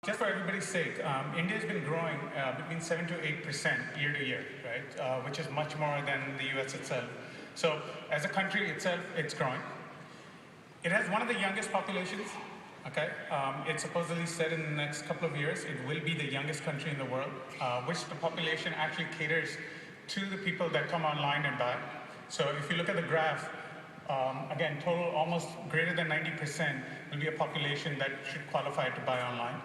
Just for everybody's sake, India's been growing between 7 to 8% year to year, right? Which is much more than the US itself. So as a country itself, it's growing. It has one of the youngest populations, okay? It's supposedly said in the next couple of years, it will be the youngest country in the world, which the population actually caters to the people that come online and buy. So if you look at the graph, again, total almost greater than 90% will be a population that should qualify to buy online.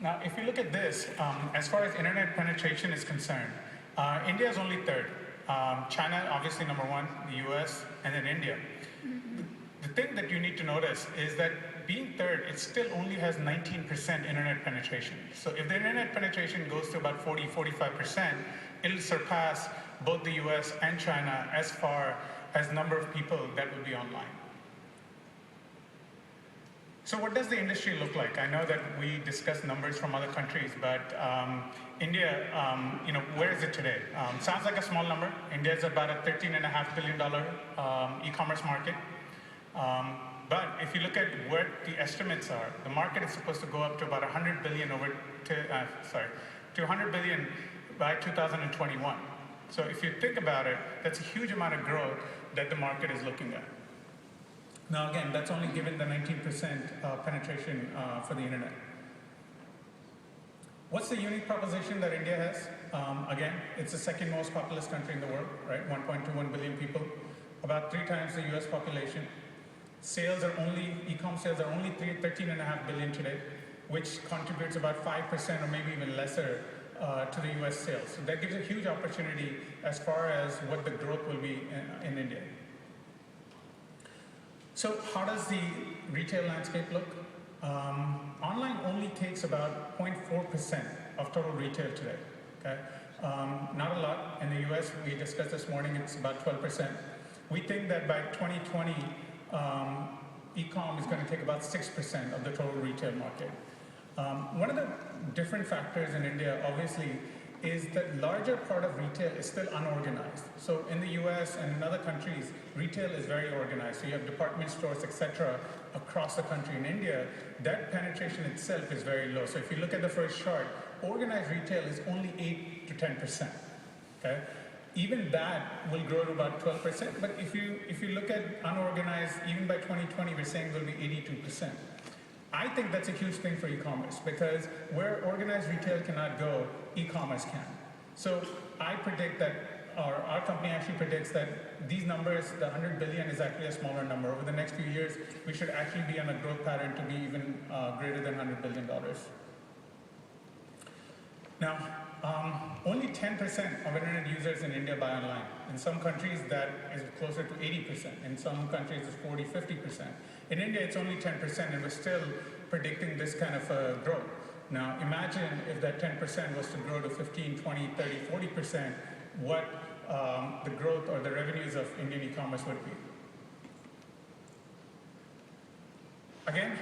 Now, if you look at this, as far as internet penetration is concerned, India is only third. China, obviously number one, the US, and then India. The thing that you need to notice is that being third, it still only has 19% internet penetration. So if the internet penetration goes to about 40, 45%, it'll surpass both the US and China as far as number of people that will be online. So what does the industry look like? I know that we discussed numbers from other countries, but India, where is it today? Sounds like a small number. India is about a $13.5 billion e-commerce market. But if you look at what the estimates are, the market is supposed to go up to about 100 billion to 100 billion by 2021. So if you think about it, that's a huge amount of growth that the market is looking at. Now again, that's only given the 19% penetration for the internet. What's the unique proposition that India has? Again, it's the second most populous country in the world, right? 1.21 billion people, about 3 times the US population. E-com sales are only 13.5 billion today, which contributes about 5% or maybe even lesser to the US sales. So that gives a huge opportunity as far as what the growth will be in India. So how does the retail landscape look? Online only takes about 0.4% of total retail today, okay? Not a lot. In the US, we discussed this morning, it's about 12%. We think that by 2020, e-com is going to take about 6% of the total retail market. One of the different factors in India, obviously, is that larger part of retail is still unorganized. So in the US and in other countries, retail is very organized. So you have department stores, etc., across the country. In India, that penetration itself is very low. So if you look at the first chart, organized retail is only 8 to 10%. Okay? Even that will grow to about 12%, but if you look at unorganized, even by 2020, we're saying it will be 82%. I think that's a huge thing for e-commerce because where organized retail cannot go, e-commerce can. So I predict that, or our company actually predicts that these numbers, the 100 billion is actually a smaller number. Over the next few years, we should actually be on a growth pattern to be even greater than $100 billion. Now, only 10% of internet users in India buy online. In some countries, that is closer to 80%. In some countries, it's 40, 50%. In India, it's only 10%, and we're still predicting this kind of growth. Now, imagine if that 10% was to grow to 15, 20, 30, 40%, what the growth or the revenues of Indian e-commerce would be. Again,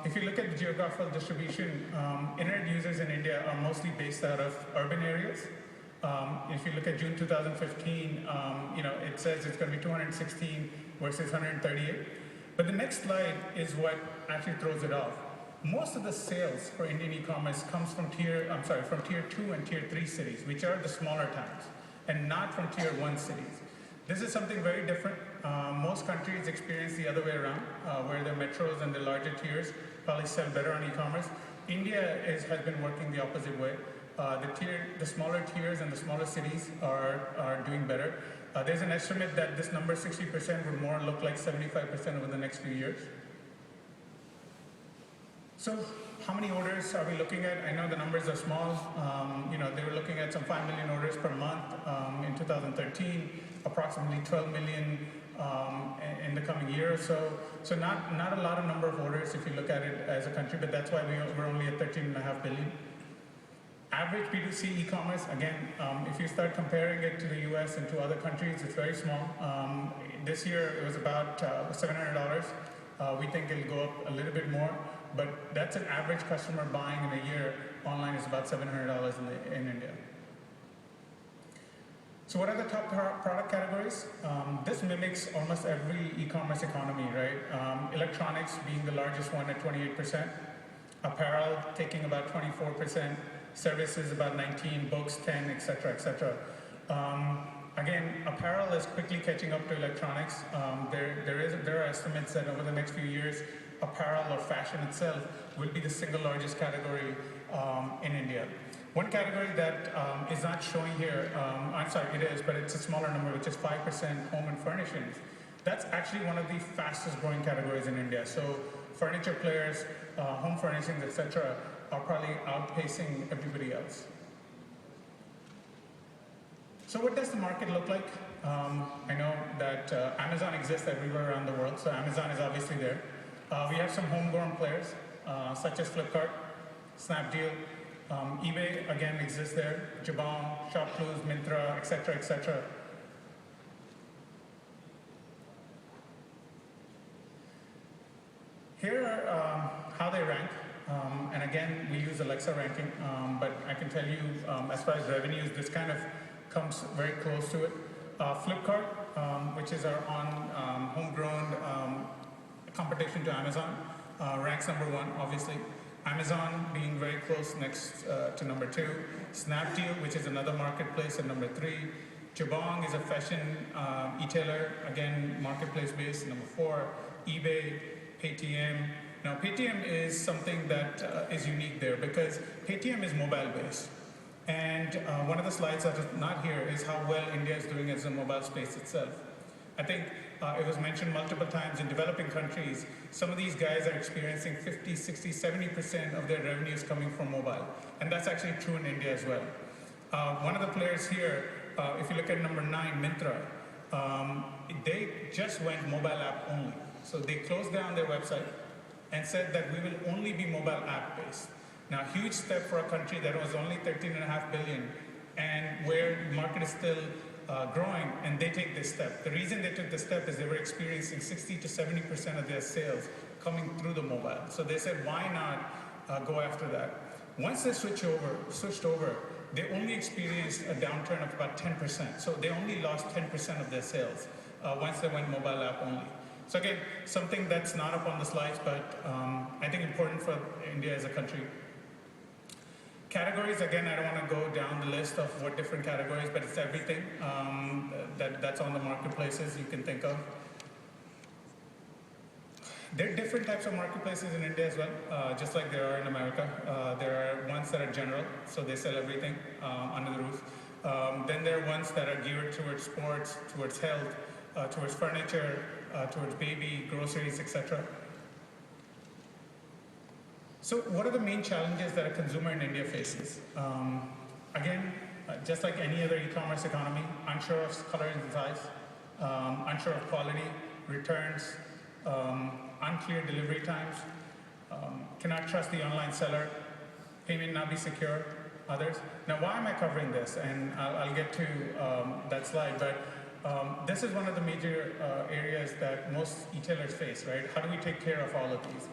if you look at the geographical distribution, internet users in India are mostly based out of urban areas. If you look at June 2015, it says it's going to be 216 versus 138. But the next slide is what actually throws it off. Most of the sales for Indian e-commerce comes from tier 2 and tier 3 cities, which are the smaller towns, and not from tier 1 cities. This is something very different. Most countries experience the other way around, where the metros and the larger tiers probably sell better on e-commerce. India has been working the opposite way. The smaller tiers and the smaller cities are doing better. There's an estimate that this number, 60%, would more look like 75% over the next few years. So how many orders are we looking at? I know the numbers are small. They were looking at some 5 million orders per month in 2013, approximately 12 million in the coming year or so. So not a lot of number of orders if you look at it as a country, but that's why we're only at 13.5 billion. Average B2C e-commerce, again, if you start comparing it to the US and to other countries, it's very small. This year it was about $700. We think it'll go up a little bit more, but that's an average customer buying in a year. Online is about $700 in India. So what are the top product categories? This mimics almost every e-commerce economy, right? Electronics being the largest one at 28%. apparel taking about 24%, services about 19, books 10, etc., etc. Again, apparel is quickly catching up to electronics. There are estimates that over the next few years, apparel or fashion itself will be the single largest category in India. One category that is not showing here, I'm sorry, it is, but it's a smaller number, which is 5% home and furnishings. That's actually one of the fastest growing categories in India. So furniture players, home furnishings, etc., are probably outpacing everybody else. So what does the market look like? I know that Amazon exists everywhere around the world, so Amazon is obviously there. We have some homegrown players, such as Flipkart, Snapdeal, eBay again exists there, Jabong, ShopClues, Myntra, etc., etc. Here are how they rank, and again we use Alexa ranking, but I can tell you as far as revenues, this kind of comes very close to it. Flipkart, which is our homegrown competition to Amazon, ranks number 1, obviously. Amazon being very close next to number 2. Snapdeal, which is another marketplace, at number 3. Jabong is a fashion e-tailer, again marketplace based, number 4. eBay, Paytm. Now Paytm is something that is unique there because Paytm is mobile based. And one of the slides that is not here is how well India is doing as a mobile space itself. I think it was mentioned multiple times in developing countries, some of these guys are experiencing 50, 60, 70% of their revenues coming from mobile. And that's actually true in India as well. One of the players here, if you look at number 9, Myntra, they just went mobile app only. So they closed down their website and said that we will only be mobile app based. Now, huge step for a country that was only 13.5 billion and where the market is still growing, and they take this step. The reason they took this step is they were experiencing 60 to 70% of their sales coming through the mobile. So they said, why not go after that? Once they switched over, they only experienced a downturn of about 10%. So they only lost 10% of their sales once they went mobile app only. So again, something that's not up on the slides, but I think important for India as a country. Categories, again, I don't want to go down the list of what different categories, but it's everything that's on the marketplaces you can think of. There are different types of marketplaces in India as well, just like there are in America. There are ones that are general, so they sell everything under the roof. Then there are ones that are geared towards sports, towards health, towards furniture, towards baby, groceries, etc. So what are the main challenges that a consumer in India faces? Again, just like any other e-commerce economy, unsure of color and size, unsure of quality, returns, unclear delivery times, cannot trust the online seller, payment not be secure, others. Now, why am I covering this? And I'll get to that slide, but this is one of the major areas that most e-tailers face, right? How do we take care of all of these?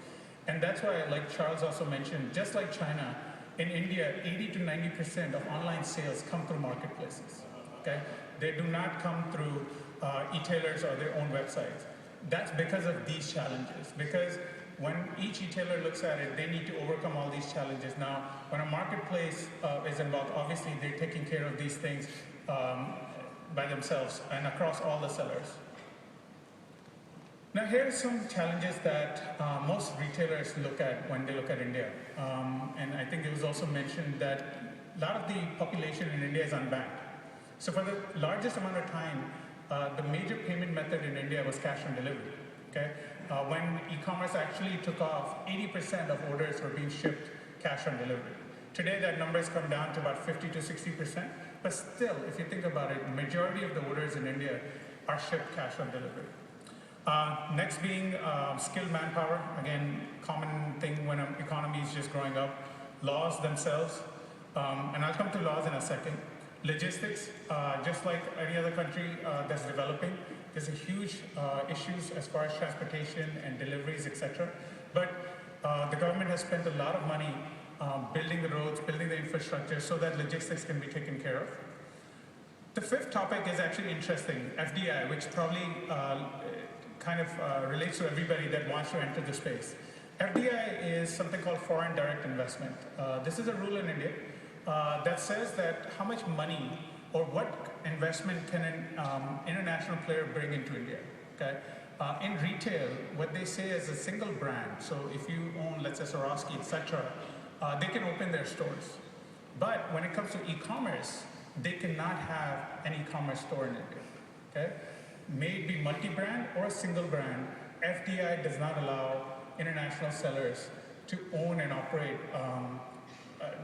And that's why, like Charles also mentioned, just like China, in India, 80 to 90% of online sales come through marketplaces, okay? They do not come through e-tailers or their own websites. That's because of these challenges, because when each e-tailer looks at it, they need to overcome all these challenges. Now, when a marketplace is involved, obviously they're taking care of these things by themselves and across all the sellers. Now, here are some challenges that most retailers look at when they look at India. And I think it was also mentioned that a lot of the population in India is unbanked. So for the largest amount of time, the major payment method in India was cash on delivery. Okay? When e-commerce actually took off, 80% of orders were being shipped cash on delivery. Today, that number has come down to about 50 to 60%. But still, if you think about it, the majority of the orders in India are shipped cash on delivery. Next being skilled manpower. Again, common thing when an economy is just growing up. Laws themselves, and I'll come to laws in a second. Logistics, just like any other country that's developing, there's a huge issues as far as transportation and deliveries, etc. But the government has spent a lot of money building the roads, building the infrastructure so that logistics can be taken care of. The fifth topic is actually interesting, FDI, which probably kind of relates to everybody that wants to enter the space. FDI is something called foreign direct investment. This is a rule in India that says that how much money or what investment can an international player bring into India. Okay. In retail, what they say is a single brand. So if you own, let's say, Swarovski, etc., they can open their stores. But when it comes to e-commerce, they cannot have an e-commerce store in India. Okay? May it be multi-brand or a single brand, FDI does not allow international sellers to own and operate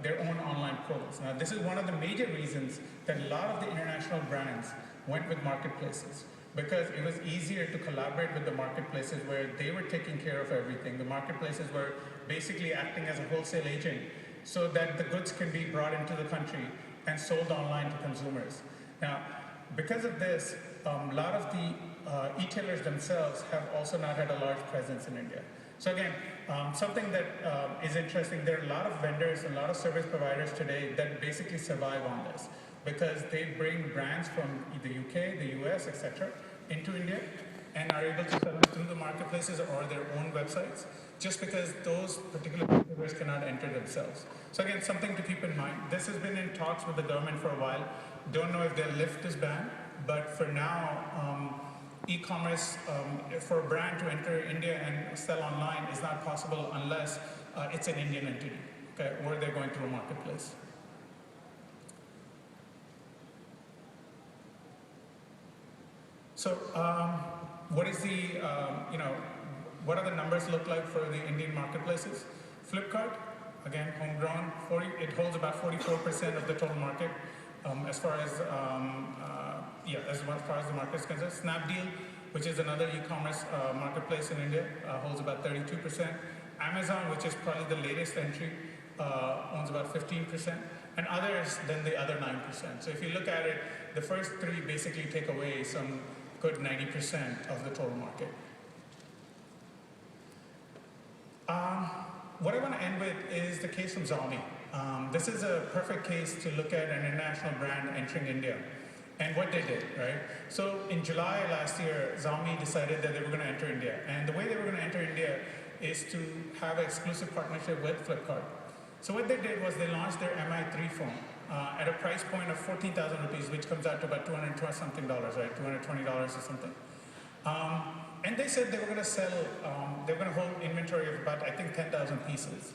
their own online portals. Now, this is one of the major reasons that a lot of the international brands went with marketplaces, because it was easier to collaborate with the marketplaces where they were taking care of everything. The marketplaces were basically acting as a wholesale agent so that the goods can be brought into the country and sold online to consumers. Now, because of this, a lot of the e-tailers themselves have also not had a large presence in India. So again, something that is interesting, there are a lot of vendors, a lot of service providers today that basically survive on this, because they bring brands from the UK, the US, etc. into India and are able to sell them through the marketplaces or their own websites, just because those particular retailers cannot enter themselves. So again, something to keep in mind. This has been in talks with the government for a while. Don't know if they'll lift this ban, but for now, e-commerce for a brand to enter India and sell online is not possible unless it's an Indian entity, okay, or they're going through a marketplace. So, what is the, what are the numbers look like for the Indian marketplaces? Flipkart, again, homegrown, it holds about 44% of the total market as far as the market is concerned. Snapdeal, which is another e-commerce marketplace in India, holds about 32%. Amazon, which is probably the latest entry, owns about 15%, and others then the other 9%. So if you look at it, the first three basically take away some good 90% of the total market. What I want to end with is the case from Xiaomi. This is a perfect case to look at an international brand entering India and what they did, right? So in July last year, Xiaomi decided that they were going to enter India. And the way they were going to enter India is to have an exclusive partnership with Flipkart. So what they did was they launched their Mi3 phone at a price point of 14,000 rupees, which comes out to about $220 something, right? $220 or something. And they said they were going to sell, they were going to hold inventory of about, I think, 10,000 pieces.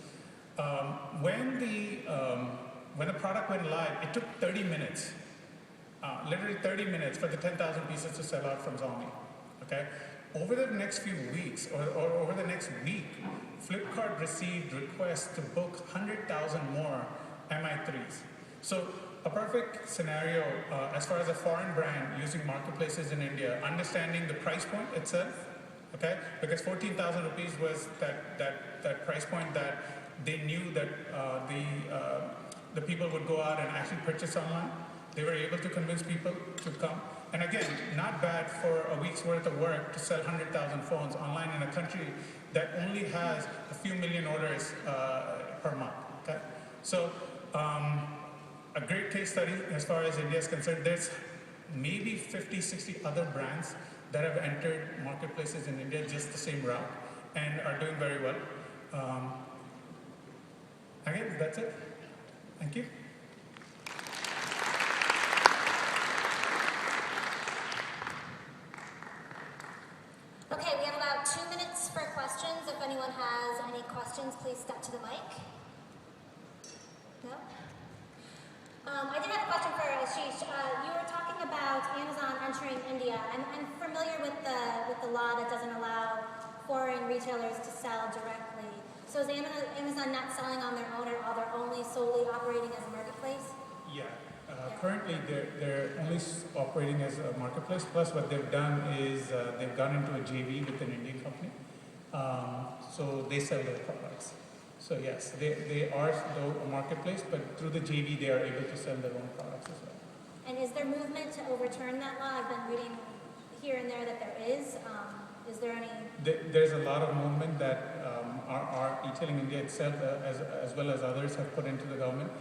When the product went live, it took 30 minutes, literally 30 minutes for the 10,000 pieces to sell out from Xiaomi, okay? Over the next few weeks, or over the next week, Flipkart received requests to book 100,000 more Mi3s. So a perfect scenario as far as a foreign brand using marketplaces in India, understanding the price point itself, okay? Because 14,000 rupees was that price point that they knew that the people would go out and actually purchase online. They were able to convince people to come. And again, not bad for a week's worth of work to sell 100,000 phones online in a country that only has a few million orders per month, okay? So a great case study as far as India is concerned. There's maybe 50, 60 other brands that have entered marketplaces in India just the same route and are doing very well. Again, that's it. Thank you. Okay, we have about 2 minutes for questions. If anyone has any questions, please step to the mic. No? I did have a question for Ashish. You were talking about Amazon entering India. I'm familiar with the law that doesn't allow foreign retailers to sell directly. So is Amazon not selling on their own, or are they only solely operating as a marketplace? Yeah. Currently, they're only operating as a marketplace. Plus, what they've done is they've gone into a JV with an Indian company. So they sell their products. So yes, they are still a marketplace, but through the JV, they are able to sell their own products as well. And is there movement to overturn that law? I've been reading here and there that there is. Is there any? There's a lot of movement that our e-tailing India itself, as well as others, have put into the government.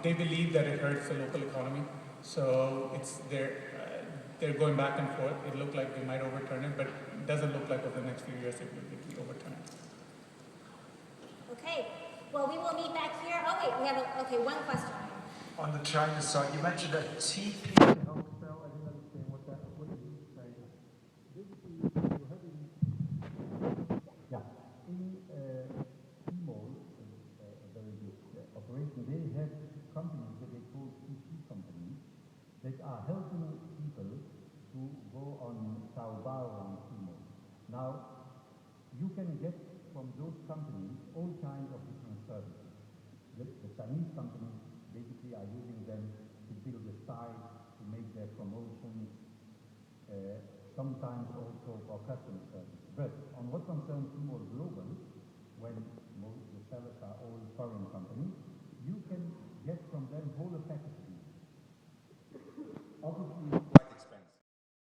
They believe that it hurts the local economy, so they're going back and forth. It looked like they might overturn it, but it doesn't look like over the next few years it will be overturned. Well, we will meet back here. Oh wait, we have one question. On the China side, you mentioned a TP wholesale. I didn't understand what did you say? Basically, you're having, yeah, in Tmall, a very big operation, they have companies that they call TP companies that are helping people to go on Taobao on Tmall. Now, you can get from those companies all kinds of different services. The Chinese companies basically are using them to build a site, to make their promotions, sometimes also for customer service. But on what concerns Tmall Global, when most the sellers are all foreign companies, you can get from them whole package deals. Obviously,